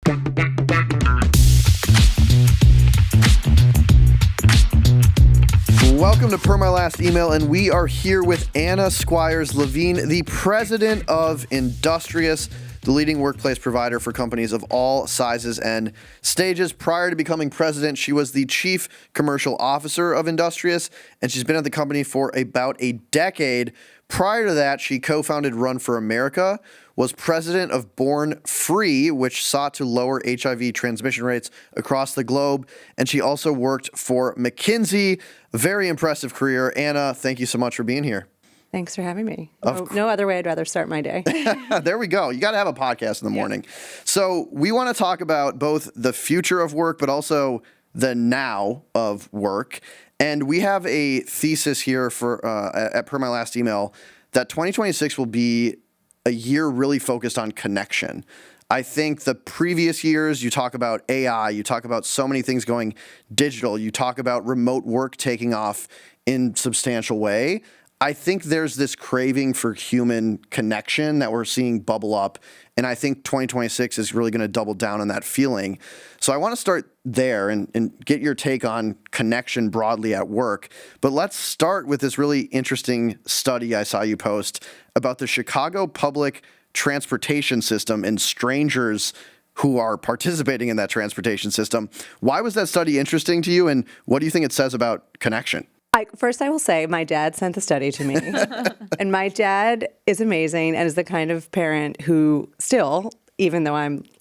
Welcome to Per My Last Email, and we are here with Anna Squires Levine, the president of Industrious, the leading workplace provider for companies of all sizes and stages. Prior to becoming president, she was the chief commercial officer of Industrious, and she's been at the company for about a decade. Prior to that, she co-founded Run for America, was president of Born Free, which sought to lower HIV transmission rates across the globe, and she also worked for McKinsey. Very impressive career. Anna, thank you so much for being here. Thanks for having me. No other way I'd rather start my day. There we go. You got to have a podcast in the morning. Yeah. So we want to talk about both the future of work, but also the now of work. And we have a thesis here for at Per My Last Email that 2026 will be a year really focused on connection. I think the previous years, you talk about AI, you talk about so many things going digital, you talk about remote work taking off in substantial way. I think there's this craving for human connection that we're seeing bubble up, and I think 2026 is really going to double down on that feeling. So I want to start there and get your take on connection broadly at work. But let's start with this really interesting study I saw you post about the Chicago public transportation system and strangers who are participating in that transportation system. Why was that study interesting to you, and what do you think it says about connection? First, I will say my dad sent the study to me. And my dad is amazing and is the kind of parent who still, even though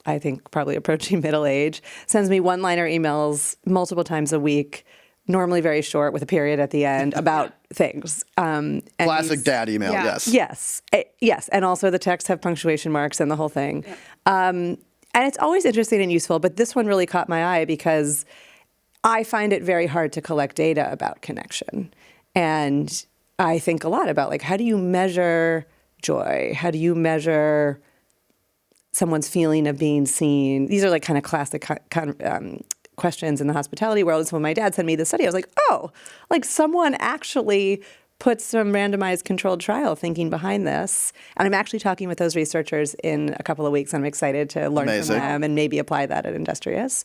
I think, probably approaching middle age, sends me one-liner emails multiple times a week, normally very short with a period at the end, about things. Classic dad email, yeah. yes. Yes. And also the texts have punctuation marks and the whole thing. Yeah. And it's always interesting and useful, but this one really caught my eye because I find it very hard to collect data about connection. And I think a lot about, like, how do you measure joy? How do you measure someone's feeling of being seen? These are like kind of classic questions in the hospitality world. And so when my dad sent me the study, I was like, oh, like someone actually put some randomized controlled trial thinking behind this. And I'm actually talking with those researchers in a couple of weeks. I'm excited to learn from them and maybe apply that at Industrious.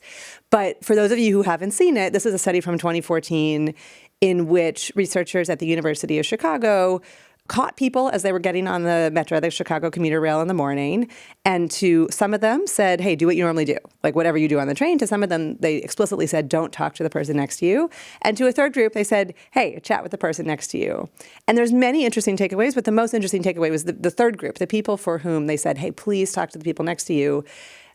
But for those of you who haven't seen it, this is a study from 2014 in which researchers at the University of Chicago caught people as they were getting on the metro, the Chicago commuter rail in the morning. And to some of them said, hey, do what you normally do, like whatever you do on the train. To some of them, they explicitly said, don't talk to the person next to you. And to a third group, they said, hey, chat with the person next to you. And there's many interesting takeaways, but the most interesting takeaway was the third group, the people for whom they said, hey, please talk to the people next to you.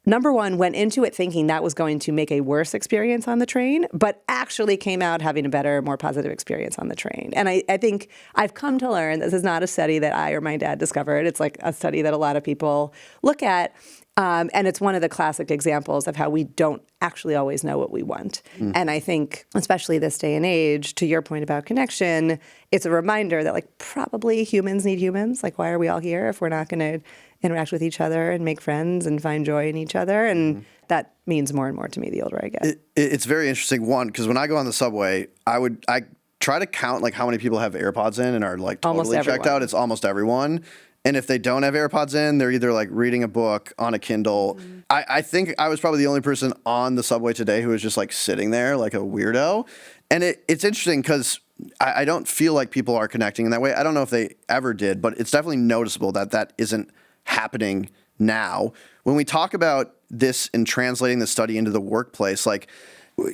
Number one, went into it thinking that was going to make a worse experience on the train, but actually came out having a better, more positive experience on the train. And I think I've come to learn this is not a study that I or my dad discovered. It's like a study that a lot of people look at. And it's one of the classic examples of how we don't actually always know what we want. And I think, especially this day and age, to your point about connection, it's a reminder that, like, probably humans need humans. Like, why are we all here if we're not going to interact with each other and make friends and find joy in each other? And that means more and more to me the older I get. It's very interesting, one, because when I go on the subway, I try to count, like, how many people have AirPods in and are, like, totally checked out. It's almost everyone. And if they don't have AirPods in, they're either like reading a book on a Kindle. I think I was probably the only person on the subway today who was just like sitting there like a weirdo. And it's interesting because I don't feel like people are connecting in that way. I don't know if they ever did, but it's definitely noticeable that isn't happening now. When we talk about this and translating the study into the workplace, like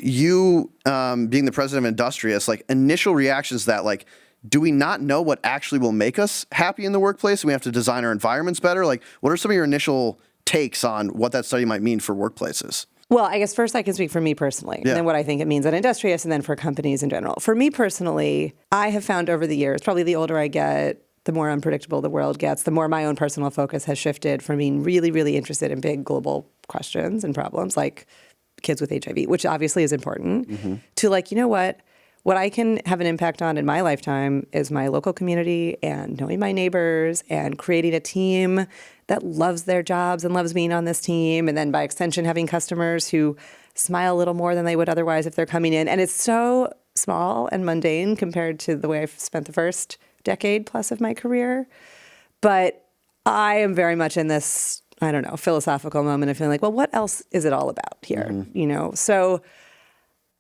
you being the president of Industrious, like initial reactions to that, like, do we not know what actually will make us happy in the workplace? We have to design our environments better. Like, what are some of your initial takes on what that study might mean for workplaces? Well, I guess first I can speak for me personally, and then what I think it means at Industrious, and then for companies in general. For me personally, I have found over the years, probably the older I get, the more unpredictable the world gets, the more my own personal focus has shifted from being really, really interested in big global questions and problems like kids with HIV, which obviously is important, to like, you know what I can have an impact on in my lifetime is my local community and knowing my neighbors and creating a team that loves their jobs and loves being on this team. And then by extension, having customers who smile a little more than they would otherwise if they're coming in. And it's so small and mundane compared to the way I've spent the first decade plus of my career. But I am very much in this I don't know, philosophical moment of feeling like, well, what else is it all about here? You know, so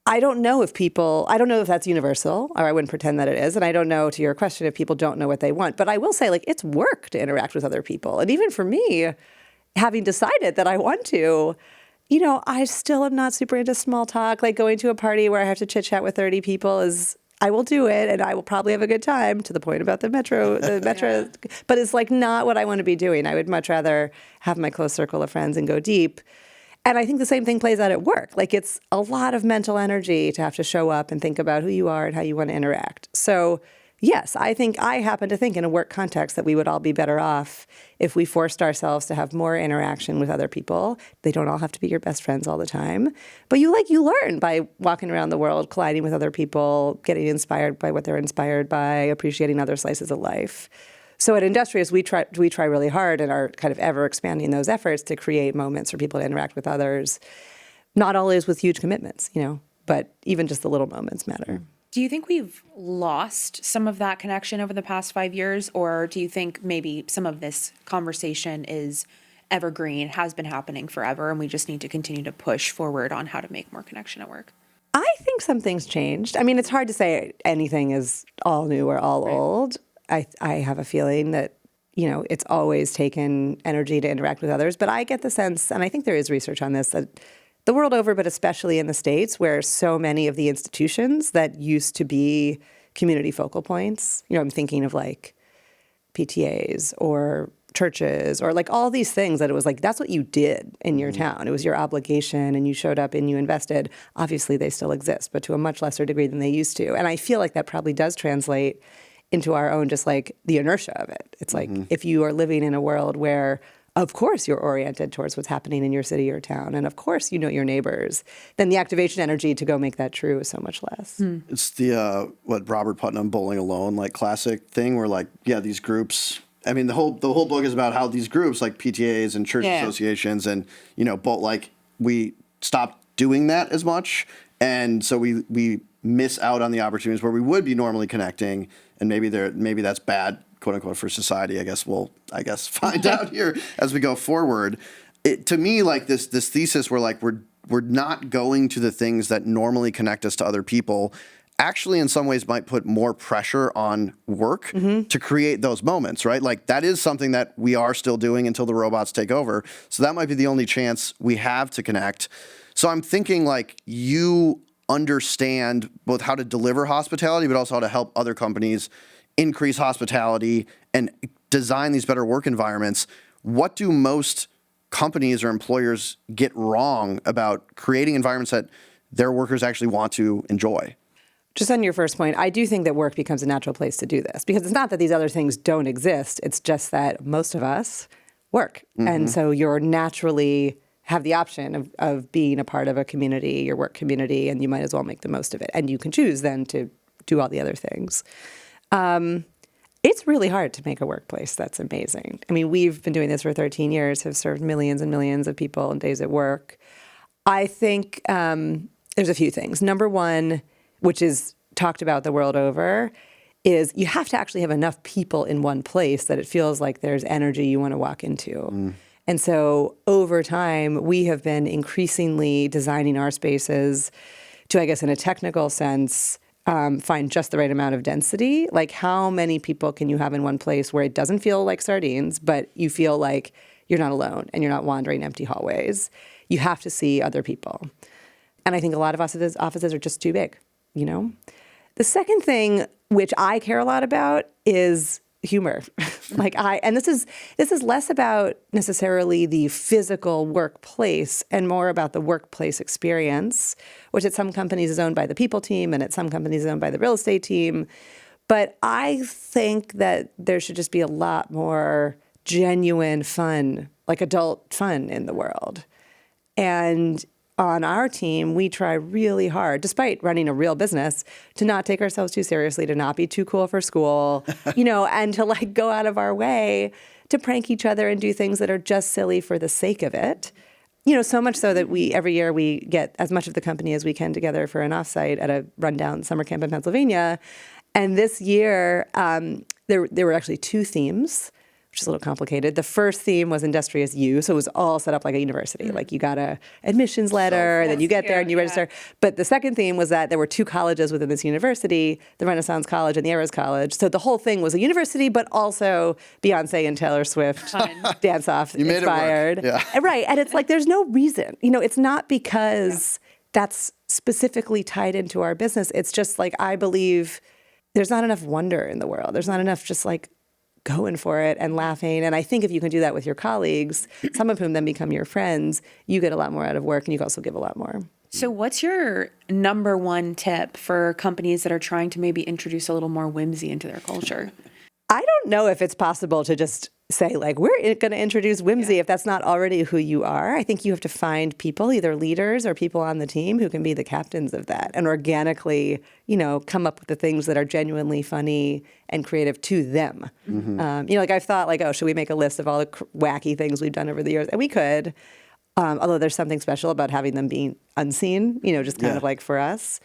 I don't know if that's universal, or I wouldn't pretend that it is. And I don't know, to your question, if people don't know what they want. But I will say, like, it's work to interact with other people. And even for me, having decided that I want to, you know, I still am not super into small talk. Like going to a party where I have to chit chat with 30 people I will do it and I will probably have a good time, to the point about the metro, yeah. But it's like not what I want to be doing. I would much rather have my close circle of friends and go deep. And I think the same thing plays out at work. Like it's a lot of mental energy to have to show up and think about who you are and how you want to interact. So yes, I happen to think in a work context that we would all be better off if we forced ourselves to have more interaction with other people. They don't all have to be your best friends all the time. But you learn by walking around the world, colliding with other people, getting inspired by what they're inspired by, appreciating other slices of life. So at Industrious, we try really hard and are kind of ever expanding those efforts to create moments for people to interact with others. Not always with huge commitments, you know, but even just the little moments matter. Do you think we've lost some of that connection over the past 5 years, or do you think maybe some of this conversation is evergreen, has been happening forever, and we just need to continue to push forward on how to make more connection at work? I think some things changed. I mean, it's hard to say anything is all new or all old. I have a feeling that, you know, it's always taken energy to interact with others. But I get the sense, and I think there is research on this, that the world over, but especially in the States, where so many of the institutions that used to be community focal points, you know, I'm thinking of like PTAs or churches or like all these things that it was like, that's what you did in your town. It was your obligation and you showed up and you invested. Obviously, they still exist, but to a much lesser degree than they used to. And I feel like that probably does translate into our own, just like the inertia of it. It's like if you are living in a world where, of course, you're oriented towards what's happening in your city or town, and of course, you know your neighbors, then the activation energy to go make that true is so much less. It's the, what Robert Putnam, Bowling Alone, like classic thing where like, yeah, these groups, I mean, the whole book is about how these groups like PTAs and church associations and, you know, both like we stopped doing that as much. And so we miss out on the opportunities where we would be normally connecting, and maybe that's bad, quote unquote, for society. I guess we'll find out here as we go forward. To me, like this thesis where like we're not going to the things that normally connect us to other people, actually in some ways might put more pressure on work to create those moments, right? Like that is something that we are still doing until the robots take over. So that might be the only chance we have to connect. So I'm thinking like you understand both how to deliver hospitality, but also how to help other companies increase hospitality and design these better work environments. What do most companies or employers get wrong about creating environments that their workers actually want to enjoy? Just on your first point, I do think that work becomes a natural place to do this, because it's not that these other things don't exist. It's just that most of us work. And so you're naturally have the option of being a part of a community, your work community, and you might as well make the most of it. And you can choose then to do all the other things. It's really hard to make a workplace that's amazing. I mean, we've been doing this for 13 years, have served millions and millions of people in days at work. I think there's a few things. Number one, which is talked about the world over, is you have to actually have enough people in one place that it feels like there's energy you want to walk into. And so over time, we have been increasingly designing our spaces to, I guess, in a technical sense, find just the right amount of density. Like how many people can you have in one place where it doesn't feel like sardines, but you feel like you're not alone and you're not wandering empty hallways. You have to see other people. And I think a lot of offices are just too big, you know? The second thing, which I care a lot about, is humor. And this is less about necessarily the physical workplace and more about the workplace experience, which at some companies is owned by the people team and at some companies is owned by the real estate team. But I think that there should just be a lot more genuine fun, like adult fun in the world. And on our team, we try really hard, despite running a real business, to not take ourselves too seriously, to not be too cool for school, you know, and to like go out of our way to prank each other and do things that are just silly for the sake of it. You know, so much so that every year we get as much of the company as we can together for an offsite at a rundown summer camp in Pennsylvania. And this year, there were actually two themes. which is a little complicated. The first theme was Industrious U, so it was all set up like a university. Like you got a admissions letter, and then you get there and you register. But the second theme was that there were two colleges within this university, the Renaissance College and the Eras College. So the whole thing was a university, but also Beyonce and Taylor Swift dance off You made inspired. it work. Yeah. Right. And it's like there's no reason. It's not because that's specifically tied into our business. It's just like I believe there's not enough wonder in the world. There's not enough just like going for it and laughing. And I think if you can do that with your colleagues, some of whom then become your friends, you get a lot more out of work and you also give a lot more. So what's your number one tip for companies that are trying to maybe introduce a little more whimsy into their culture? I don't know if it's possible to just say like, we're going to introduce whimsy if that's not already who you are. I think you have to find people, either leaders or people on the team who can be the captains of that and organically, come up with the things that are genuinely funny and creative to them. Like I've thought like, oh, should we make a list of all the wacky things we've done over the years? And we could, although there's something special about having them being unseen, just kind of like for us.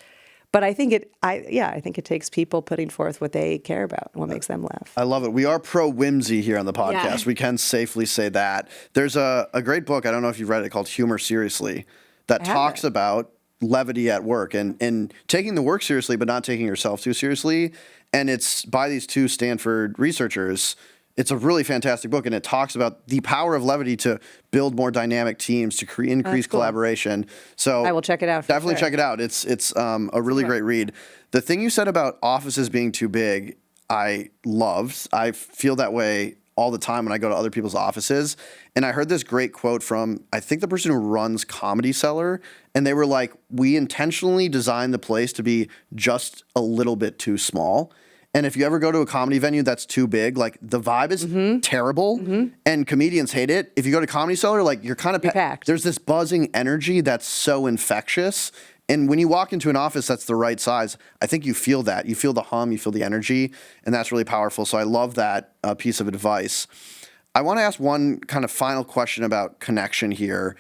But I think it takes people putting forth what they care about and what makes them laugh. I love it. We are pro whimsy here on the podcast. Yeah. We can safely say that. There's a great book, I don't know if you've read it, called Humor Seriously, that talks about levity at work and taking the work seriously, but not taking yourself too seriously. And it's by these two Stanford researchers. It's a really fantastic book, and it talks about the power of levity to build more dynamic teams, to increase collaboration. So I will check it out. Definitely check it out. It's a really great read. The thing you said about offices being too big, I loved. I feel that way all the time when I go to other people's offices. And I heard this great quote from, I think, the person who runs Comedy Cellar, and they were like, we intentionally designed the place to be just a little bit too small. And if you ever go to a comedy venue that's too big, like the vibe is terrible and comedians hate it. If you go to Comedy Cellar, like you're kind of packed. There's this buzzing energy that's so infectious. And when you walk into an office that's the right size, I think you feel that. You feel the hum, you feel the energy, and that's really powerful. So I love that piece of advice. I want to ask one kind of final question about connection here.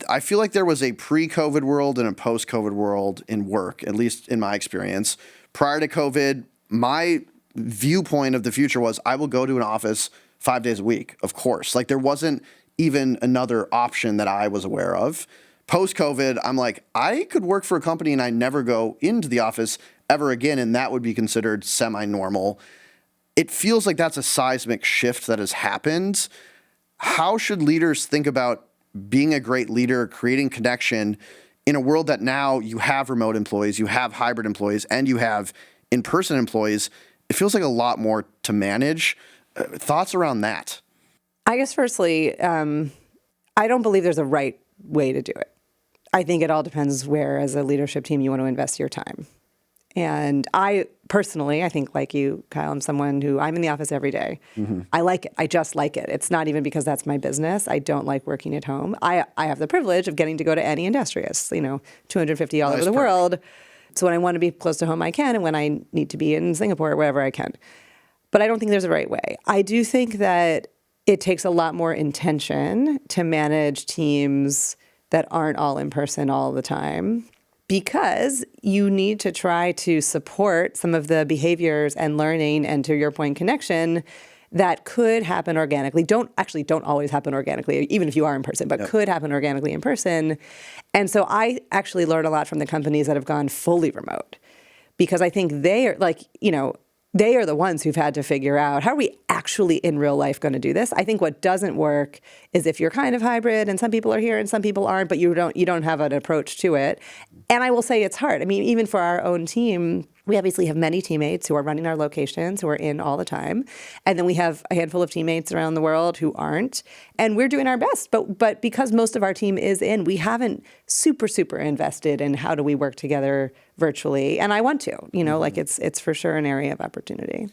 I feel like there was a pre-COVID world and a post-COVID world in work, at least in my experience. Prior to COVID, my viewpoint of the future was I will go to an office 5 days a week, of course. Like there wasn't even another option that I was aware of. Post-COVID, I'm like, I could work for a company and I never go into the office ever again, and that would be considered semi-normal. It feels like that's a seismic shift that has happened. How should leaders think about being a great leader, creating connection in a world that now you have remote employees, you have hybrid employees, and you have in-person employees? It feels like a lot more to manage. Thoughts around that? I guess firstly, I don't believe there's a right way to do it. I think it all depends where, as a leadership team, you want to invest your time. And I personally, I think like you, Kyle, I'm someone who I'm in the office every day. I like it. I just like it. It's not even because that's my business. I don't like working at home. I have the privilege of getting to go to any Industrious, 250 all over the world. So when I want to be close to home, I can. And when I need to be in Singapore, wherever I can. But I don't think there's a right way. I do think that it takes a lot more intention to manage teams that aren't all in person all the time, because you need to try to support some of the behaviors and learning and, to your point, connection that could happen organically. Don't always happen organically, even if you are in person, but could happen organically in person. And so I actually learn a lot from the companies that have gone fully remote, because I think they are they are the ones who've had to figure out, how are we actually in real life going to do this? I think what doesn't work is if you're kind of hybrid and some people are here and some people aren't, but you don't have an approach to it. And I will say it's hard. I mean, even for our own team, we obviously have many teammates who are running our locations, who are in all the time. And then we have a handful of teammates around the world who aren't. And we're doing our best. But because most of our team is in, we haven't super invested in how do we work together virtually. And I want to, like it's for sure an area of opportunity.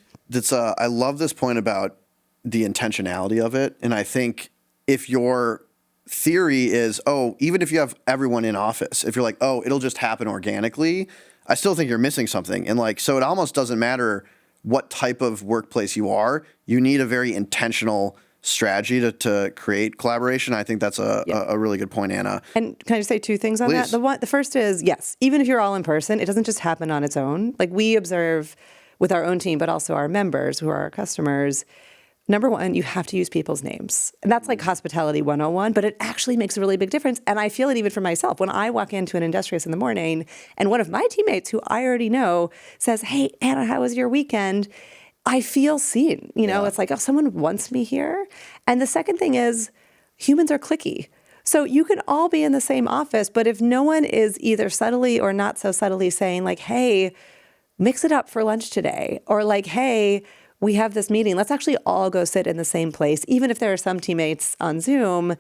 I love this point about the intentionality of it. And I think if your theory is, even if you have everyone in office, if you're like, it'll just happen organically, I still think you're missing something. And so it almost doesn't matter what type of workplace you are. You need a very intentional strategy to create collaboration. I think that's a really good point, Anna. And can I just say two things on that? The first is, yes, even if you're all in person, it doesn't just happen on its own. Like we observe with our own team, but also our members who are our customers, number one, you have to use people's names. And that's like hospitality 101, but it actually makes a really big difference. And I feel it even for myself. When I walk into an Industrious in the morning and one of my teammates who I already know says, hey, Anna, how was your weekend? I feel seen. It's like, oh, someone wants me here. And the second thing is humans are cliquey. So you can all be in the same office, but if no one is either subtly or not so subtly saying like, hey, mix it up for lunch today, or like, hey, we have this meeting, let's actually all go sit in the same place, even if there are some teammates on Zoom.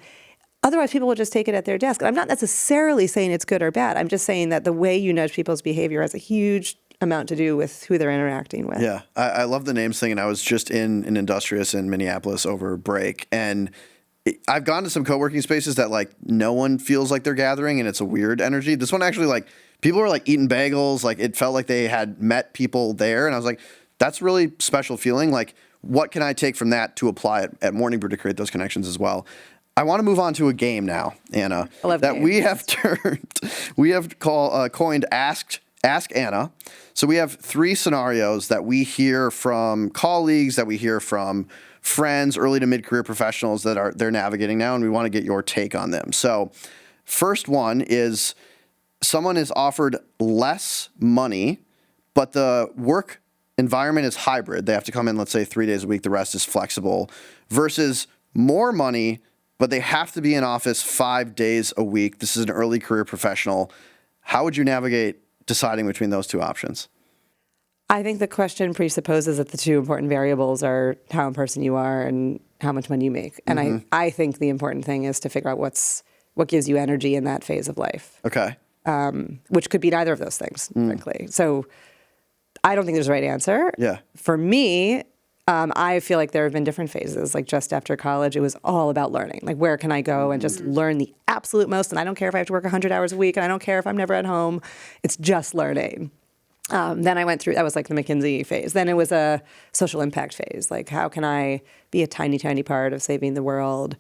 Otherwise, people will just take it at their desk. And I'm not necessarily saying it's good or bad. I'm just saying that the way you nudge people's behavior has a huge amount to do with who they're interacting with. Yeah, I love the names thing. And I was just in an Industrious in Minneapolis over break. And I've gone to some co-working spaces that like no one feels like they're gathering and it's a weird energy. This one actually like people were like eating bagels. Like it felt like they had met people there. And I was like, that's really special feeling. Like, what can I take from that to apply it at Morning Brew to create those connections as well? I want to move on to a game now, Anna, that games. we have coined Ask Anna. So we have 3 scenarios that we hear from colleagues, that we hear from friends, early to mid-career professionals that they're navigating now, and we want to get your take on them. So first one is someone is offered less money, but the work environment is hybrid. They have to come in, let's say, 3 days a week. The rest is flexible. Versus more money, but they have to be in office 5 days a week. This is an early career professional. How would you navigate deciding between those 2 options? I think the question presupposes that the 2 important variables are how in person you are and how much money you make. And I think the important thing is to figure out what gives you energy in that phase of life. Okay. Which could be neither of those things, frankly. So I don't think there's a right answer. Yeah. For me, I feel like there have been different phases. Like just after college, it was all about learning. Like where can I go and just learn the absolute most? And I don't care if I have to work 100 hours a week, and I don't care if I'm never at home. It's just learning. Then I went through, that was like the McKinsey phase. Then it was a social impact phase. Like how can I be a tiny, tiny part of saving the world?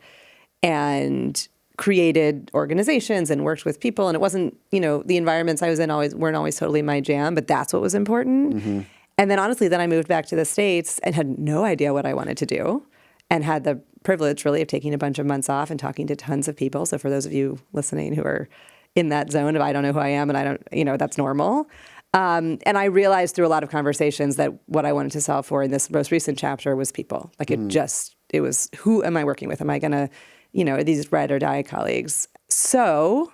And created organizations and worked with people. And it wasn't, the environments I was in weren't always totally my jam, but that's what was important. And then honestly, then I moved back to the States and had no idea what I wanted to do and had the privilege really of taking a bunch of months off and talking to tons of people. So for those of you listening who are in that zone of I don't know who I am and I don't, that's normal. And I realized through a lot of conversations that what I wanted to solve for in this most recent chapter was people. Like it was who am I working with? Am I going to, are these ride or die colleagues? So,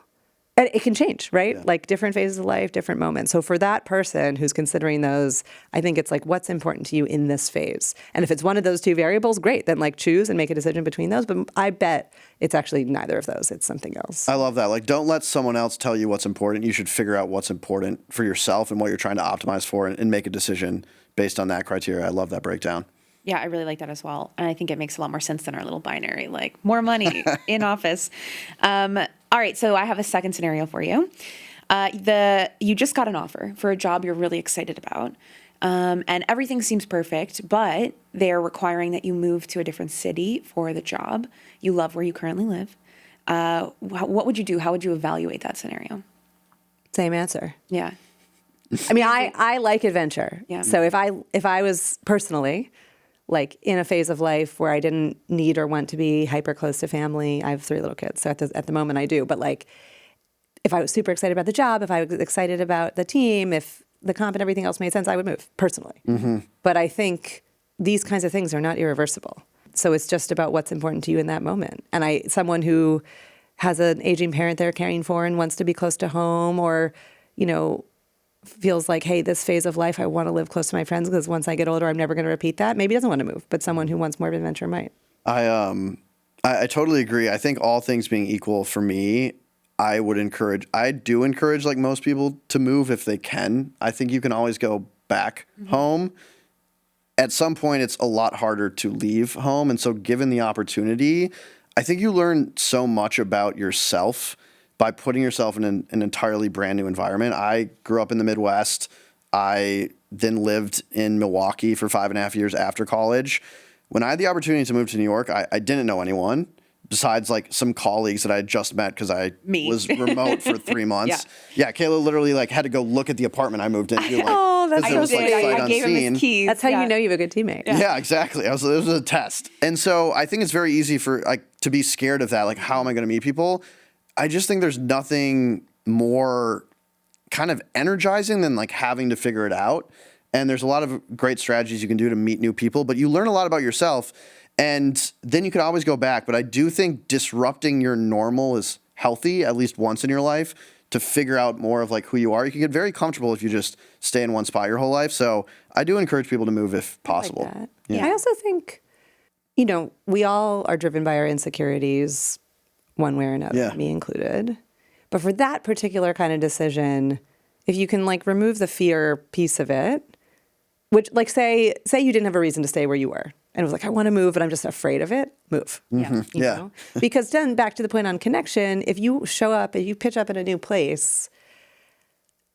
and it can change, right? Yeah. Like different phases of life, different moments. So for that person who's considering those, I think it's like, what's important to you in this phase? And if it's one of those 2 variables, great. Then like choose and make a decision between those. But I bet it's actually neither of those. It's something else. I love that. Like, don't let someone else tell you what's important. You should figure out what's important for yourself and what you're trying to optimize for and make a decision based on that criteria. I love that breakdown. Yeah, I really like that as well. And I think it makes a lot more sense than our little binary, like more money in office. All right, so I have a second scenario for you. You just got an offer for a job you're really excited about. And everything seems perfect, but they're requiring that you move to a different city for the job. You love where you currently live. What would you do? How would you evaluate that scenario? Same answer. Yeah. I mean, I like adventure. Yeah. So if I was personally like in a phase of life where I didn't need or want to be hyper close to family, I have 3 little kids. So at the moment I do, but like if I was super excited about the job, if I was excited about the team, if the comp and everything else made sense, I would move personally. But I think these kinds of things are not irreversible. So it's just about what's important to you in that moment. And someone who has an aging parent they're caring for and wants to be close to home, or, feels like, hey, this phase of life, I want to live close to my friends because once I get older, I'm never going to repeat that. Maybe doesn't want to move, but someone who wants more of an adventure might. I totally agree. I think all things being equal for me, I do encourage like most people to move if they can. I think you can always go back home. At some point, it's a lot harder to leave home. And so given the opportunity, I think you learn so much about yourself by putting yourself in an entirely brand new environment. I grew up in the Midwest. I then lived in Milwaukee for 5.5 years after college. When I had the opportunity to move to New York, I didn't know anyone. besides like some colleagues that I had just met because I Me. was remote for 3 months. Yeah, Kayla literally like had to go look at the apartment I moved into. Like, Oh, that's 'cause so it was like sweet. sight I gave him unseen. his keys. That's how you know you have a good teammate. Yeah, exactly. It was a test. And so I think it's very easy for like to be scared of that. Like, how am I going to meet people? I just think there's nothing more kind of energizing than like having to figure it out. And there's a lot of great strategies you can do to meet new people, but you learn a lot about yourself and then you can always go back. But I do think disrupting your normal is healthy at least once in your life to figure out more of like who you are. You can get very comfortable if you just stay in one spot your whole life. So I do encourage people to move if possible. Like that. Yeah. I also think, we all are driven by our insecurities one way or another, Yeah. me included. But for that particular kind of decision, if you can like remove the fear piece of it, which like say you didn't have a reason to stay where you were and it was like, I want to move, but I'm just afraid of it, move. Yeah. You know? Because then back to the point on connection, if you show up and you pitch up in a new place,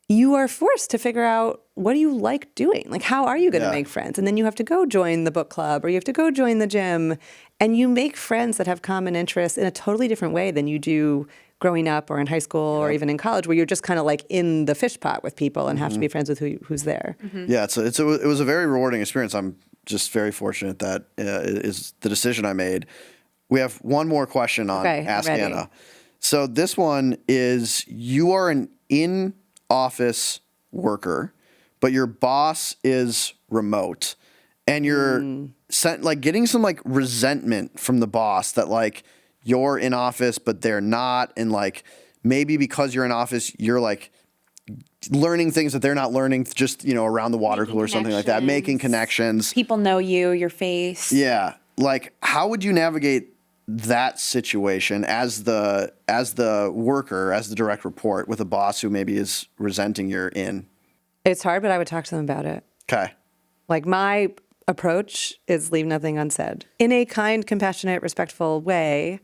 you are forced to figure out what do you like doing? Like, how are you going to Yeah. make friends? And then you have to go join the book club or you have to go join the gym and you make friends that have common interests in a totally different way than you do growing up or in high school or even in college where you're just kind of like in the fish pot with people and have to be friends with who's there. Yeah, it was a very rewarding experience. I'm just very fortunate that is the decision I made. We have one more question on Okay, Ask ready. Anna. So this one is you are an in-office worker, but your boss is remote, and you're getting some like resentment from the boss that like you're in office but they're not, and like maybe because you're in office you're like learning things that they're not learning just around the water cooler or something like that, making connections. People know you, your face. Yeah, like how would you navigate that situation as the worker, as the direct report with a boss who maybe is resenting your in? It's hard, but I would talk to them about it. Okay. Like my approach is leave nothing unsaid in a kind, compassionate, respectful way.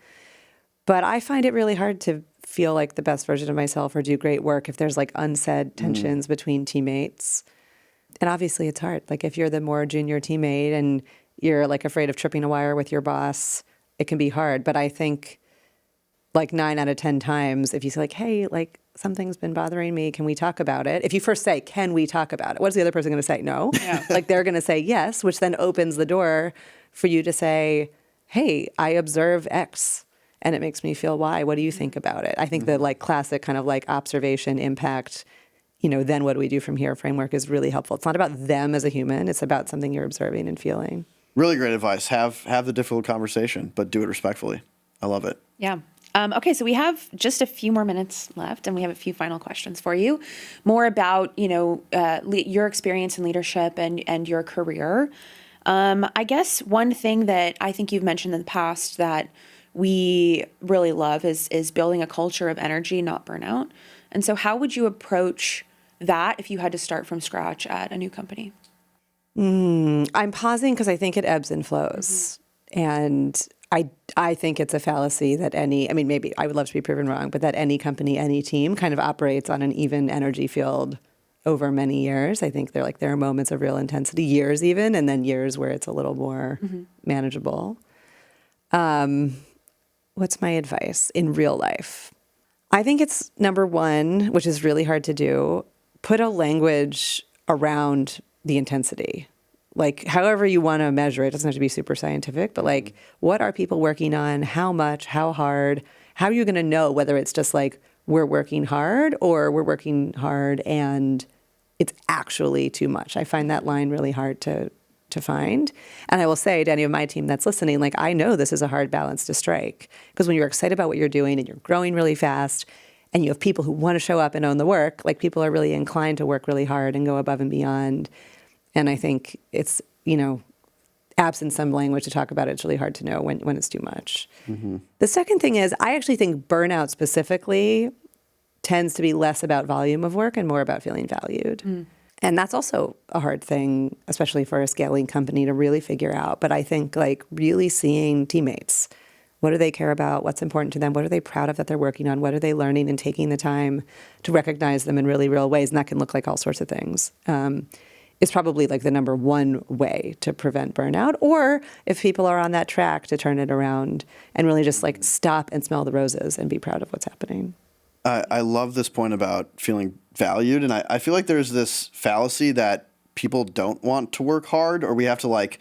But I find it really hard to feel like the best version of myself or do great work if there's like unsaid tensions between teammates. And obviously it's hard. Like if you're the more junior teammate and you're like afraid of tripping a wire with your boss, it can be hard. But I think like 9 out of 10 times, if you say like, hey, like something's been bothering me, can we talk about it? If you first say, can we talk about it? What's the other person going to say? No. Yeah. Like they're going to say yes, which then opens the door for you to say, hey, I observe X and it makes me feel Y. What do you think about it? I think the like classic kind of like observation, impact, then what do we do from here framework is really helpful. It's not about them as a human. It's about something you're observing and feeling. Really great advice. Have the difficult conversation, but do it respectfully. I love it. Yeah. Okay, so we have just a few more minutes left, and we have a few final questions for you, more about your experience in leadership and your career. I guess one thing that I think you've mentioned in the past that we really love is building a culture of energy, not burnout. And so, how would you approach that if you had to start from scratch at a new company? I'm pausing because I think it ebbs and flows. And I think it's a fallacy that maybe I would love to be proven wrong, but that any company, any team kind of operates on an even energy field over many years. I think there are moments of real intensity, years even, and then years where it's a little more manageable. What's my advice in real life? I think it's number one, which is really hard to do, put a language around the intensity. Like however you want to measure it, doesn't have to be super scientific, but like what are people working on? How much? How hard? How are you going to know whether it's just like we're working hard or we're working hard and it's actually too much? I find that line really hard to find. And I will say to any of my team that's listening, like I know this is a hard balance to strike because when you're excited about what you're doing and you're growing really fast and you have people who want to show up and own the work, like people are really inclined to work really hard and go above and beyond. And I think it's, absent some language to talk about it, it's really hard to know when it's too much. The second thing is I actually think burnout specifically tends to be less about volume of work and more about feeling valued. And that's also a hard thing, especially for a scaling company to really figure out. But I think like really seeing teammates, what do they care about? What's important to them? What are they proud of that they're working on? What are they learning and taking the time to recognize them in really real ways? And that can look like all sorts of things. is probably like the number one way to prevent burnout. Or if people are on that track, to turn it around and really just like stop and smell the roses and be proud of what's happening. I love this point about feeling valued. And I feel like there's this fallacy that people don't want to work hard, or we have to like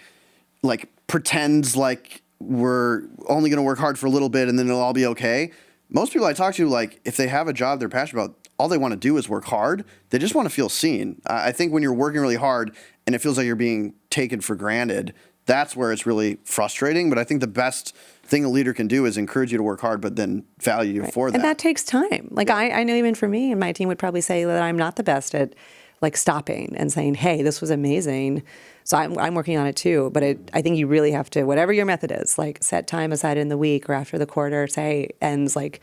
pretend like we're only going to work hard for a little bit and then it'll all be okay. Most people I talk to, like, if they have a job they're passionate about, all they want to do is work hard. They just want to feel seen. I think when you're working really hard and it feels like you're being taken for granted, that's where it's really frustrating. But I think the best thing a leader can do is encourage you to work hard, but then value you for that. And that takes time. Like, I know even for me, and my team would probably say that I'm not the best at like stopping and saying, hey, this was amazing. So I'm working on it too. But I think you really have to, whatever your method is, like set time aside in the week or after the quarter, say ends, like,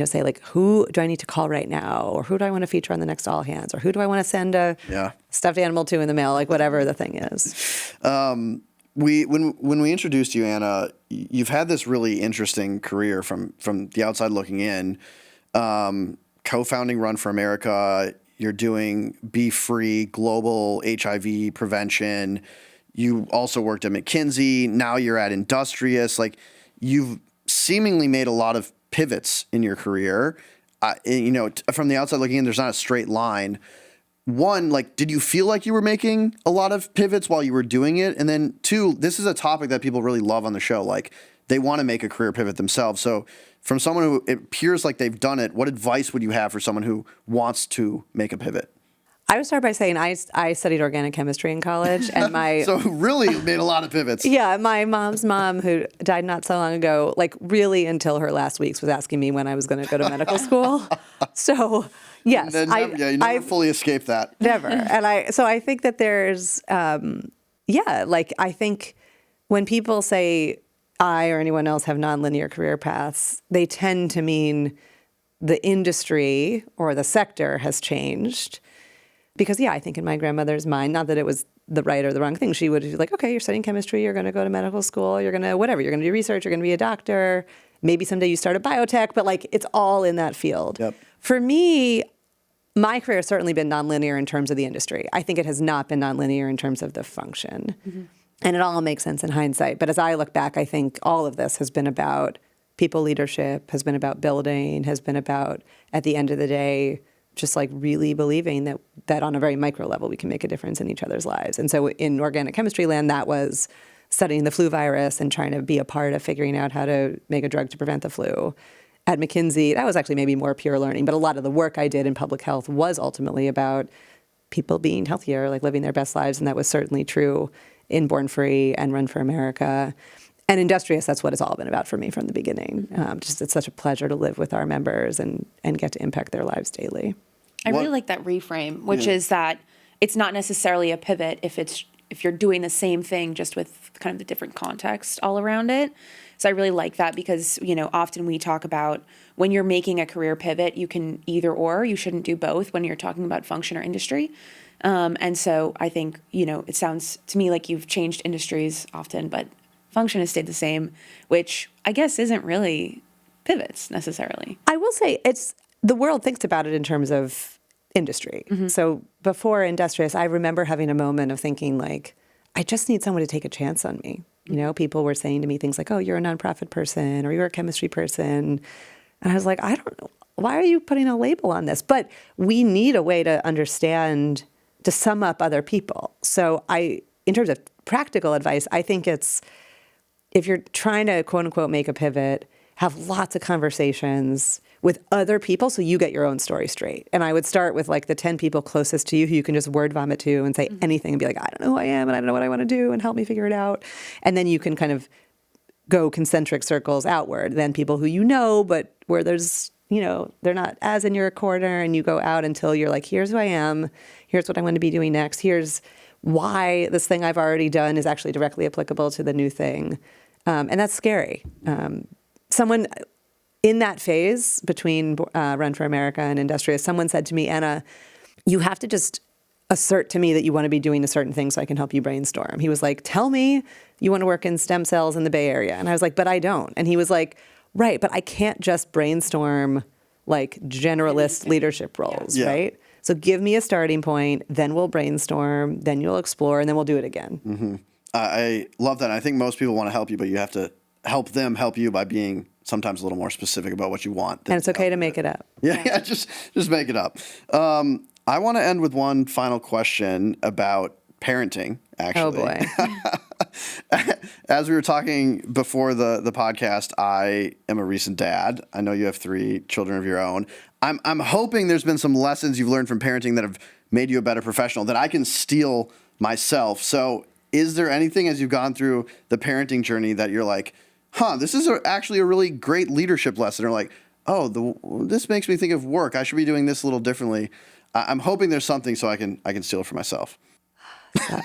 say like, who do I need to call right now? Or who do I want to feature on the next all hands? Or who do I want to send a stuffed animal to in the mail? Like whatever the thing is. When we introduced you, Anna, you've had this really interesting career from the outside looking in, co-founding Run for America. You're doing Be Free, global HIV prevention. You also worked at McKinsey. Now you're at Industrious. Like, you've seemingly made a lot of pivots in your career. From the outside looking in, there's not a straight line. One, like, did you feel like you were making a lot of pivots while you were doing it? And then two, this is a topic that people really love on the show. Like, they want to make a career pivot themselves. So from someone who it appears like they've done it, what advice would you have for someone who wants to make a pivot? I would start by saying I studied organic chemistry in college, and so really made a lot of pivots. Yeah, my mom's mom, who died not so long ago, like really until her last weeks was asking me when I was going to go to medical school. So yes, you never fully escaped that. Never, and I think that there's I think when people say I or anyone else have nonlinear career paths, they tend to mean the industry or the sector has changed. Because, I think in my grandmother's mind, not that it was the right or the wrong thing, she would be like, okay, you're studying chemistry, you're going to go to medical school, you're going to whatever, you're going to do research, you're going to be a doctor, maybe someday you start a biotech, but like it's all in that field. Yep. For me, my career has certainly been nonlinear in terms of the industry. I think it has not been nonlinear in terms of the function. Mm-hmm. And it all makes sense in hindsight. But as I look back, I think all of this has been about people leadership, has been about building, has been about, at the end of the day, just like really believing that on a very micro level, we can make a difference in each other's lives. And so in organic chemistry land, that was studying the flu virus and trying to be a part of figuring out how to make a drug to prevent the flu. At McKinsey, that was actually maybe more pure learning, but a lot of the work I did in public health was ultimately about people being healthier, like living their best lives. And that was certainly true in Born Free and Run for America. And Industrious, that's what it's all been about for me from the beginning. It's such a pleasure to live with our members and get to impact their lives daily. I really like that reframe, which is that it's not necessarily a pivot if you're doing the same thing just with kind of the different context all around it. So I really like that because, often we talk about when you're making a career pivot, you can either or, you shouldn't do both when you're talking about function or industry. And so I think, it sounds to me like you've changed industries often, but function has stayed the same, which I guess isn't really pivots necessarily. I will say the world thinks about it in terms of industry. Mm-hmm. So before Industrious, I remember having a moment of thinking like, I just need someone to take a chance on me. People were saying to me things like, oh, you're a nonprofit person or you're a chemistry person. And I was like, I don't know. Why are you putting a label on this? But we need a way to understand, to sum up other people. So in terms of practical advice, I think it's, if you're trying to, quote unquote, make a pivot, have lots of conversations with other people so you get your own story straight. And I would start with like the 10 people closest to you who you can just word vomit to and say anything and be like, I don't know who I am and I don't know what I want to do and help me figure it out. And then you can kind of go concentric circles outward. Then people who but where there's, they're not as in your corner, and you go out until you're like, here's who I am, here's what I want to be doing next, here's why this thing I've already done is actually directly applicable to the new thing. And that's scary. Someone in that phase between Run for America and Industrious, someone said to me, Anna, you have to just assert to me that you want to be doing a certain thing so I can help you brainstorm. He was like, tell me you want to work in stem cells in the Bay Area. And I was like, but I don't. And he was like, right, but I can't just brainstorm like generalist leadership roles, right? So give me a starting point, then we'll brainstorm, then you'll explore, and then we'll do it again. I love that. I think most people want to help you, but you have to help them help you by being sometimes a little more specific about what you want. And it's okay to make it up. Yeah, just make it up. I want to end with one final question about parenting, actually. Oh, boy. As we were talking before the podcast, I am a recent dad. I know you have 3 children of your own. I'm hoping there's been some lessons you've learned from parenting that have made you a better professional that I can steal myself. So is there anything as you've gone through the parenting journey that you're like, this is actually a really great leadership lesson, or like, this makes me think of work. I should be doing this a little differently. I'm hoping there's something so I can steal it for myself.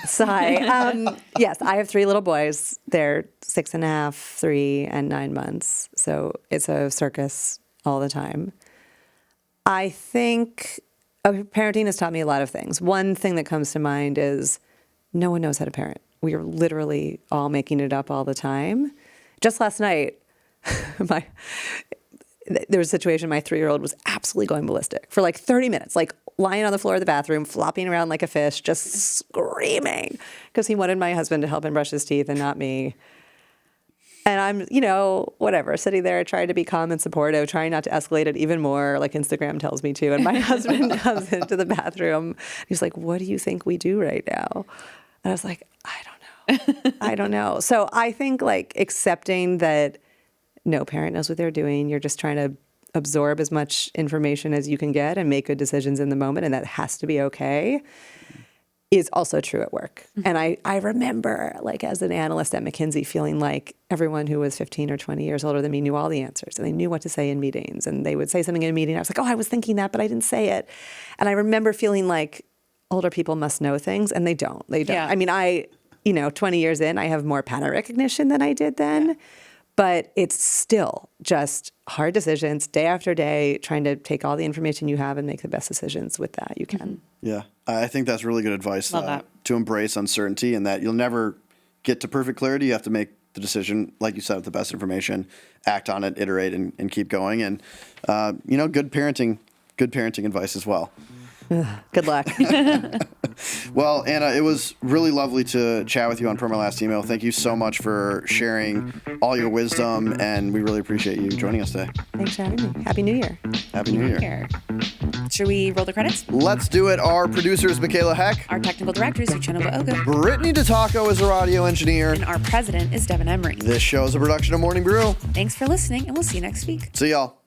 Sigh. Yes, I have 3 little boys. They're 6.5, 3, and 9 months. So it's a circus all the time. I think parenting has taught me a lot of things. One thing that comes to mind is no one knows how to parent. We are literally all making it up all the time. Just last night, there was a situation, my 3-year-old was absolutely going ballistic for like 30 minutes, like lying on the floor of the bathroom, flopping around like a fish, just screaming because he wanted my husband to help him brush his teeth and not me. And I'm, whatever, sitting there trying to be calm and supportive, trying not to escalate it even more, like Instagram tells me to. And my husband comes into the bathroom. He's like, "What do you think we do right now?" And I was like, I don't know. So I think like accepting that no parent knows what they're doing. You're just trying to absorb as much information as you can get and make good decisions in the moment. And that has to be okay is also true at work. And I remember like as an analyst at McKinsey feeling like everyone who was 15 or 20 years older than me knew all the answers and they knew what to say in meetings and they would say something in a meeting. I was like, I was thinking that, but I didn't say it. And I remember feeling like older people must know things and they don't. Yeah. I mean, 20 years in, I have more pattern recognition than I did then. Yeah. But it's still just hard decisions day after day, trying to take all the information you have and make the best decisions with that you can. Yeah, I think that's really good advice to embrace uncertainty and that you'll never get to perfect clarity. You have to make the decision, like you said, with the best information, act on it, iterate, and keep going. And, good parenting advice as well. Good luck. Well, Anna, it was really lovely to chat with you on From Our Last Email. Thank you so much for sharing all your wisdom, and we really appreciate you joining us today. Thanks for having me. Happy New Year. Happy New Year. Should we roll the credits? Let's do it. Our producer is Michaela Heck. Our technical director is Uchenova Oga. Brittany DeTaco is our audio engineer. And our president is Devin Emery. This show is a production of Morning Brew. Thanks for listening, and we'll see you next week. See y'all.